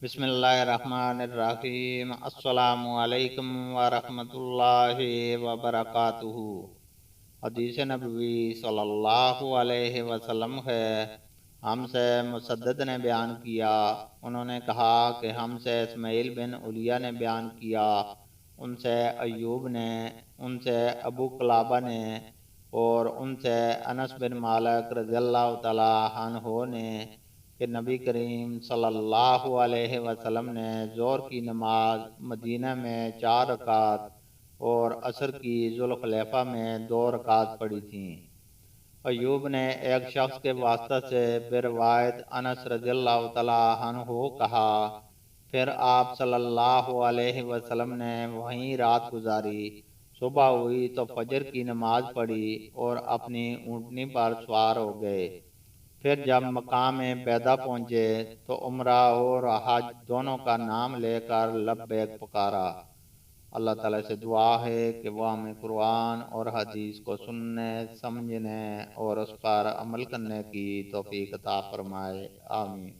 بسم اللہ الرحمن الرحیم۔ السلام علیکم ورحمۃ اللہ وبرکاتہ۔ حدیث نبوی صلی اللہ علیہ وسلم ہے، ہم سے مسدد نے بیان کیا، انہوں نے کہا کہ ہم سے اسماعیل بن علیہ نے بیان کیا، ان سے ایوب نے، ان سے ابو قلابہ نے، اور ان سے انس بن مالک رضی اللہ تعالی عنہ نے کہ نبی کریم صلی اللہ علیہ وسلم نے ظہر کی نماز مدینہ میں 4 رکعت اور عصر کی ذوالخلیفہ میں 2 رکعت پڑھی تھیں۔ ایوب نے ایک شخص کے واسطہ سے بروایت انس رضی اللہ تعالی عنہ کہا، پھر آپ صلی اللہ علیہ وسلم نے وہیں رات گزاری، صبح ہوئی تو فجر کی نماز پڑھی اور اپنی اونٹنی پر سوار ہو گئے۔ پھر جب مقام بیدا پہنچے تو عمرہ اور حج دونوں کا نام لے کر لبیک پکارا۔ اللہ تعالیٰ سے دعا ہے کہ وہ ہمیں قرآن اور حدیث کو سننے، سمجھنے اور اس پر عمل کرنے کی توفیق عطا فرمائے، آمین۔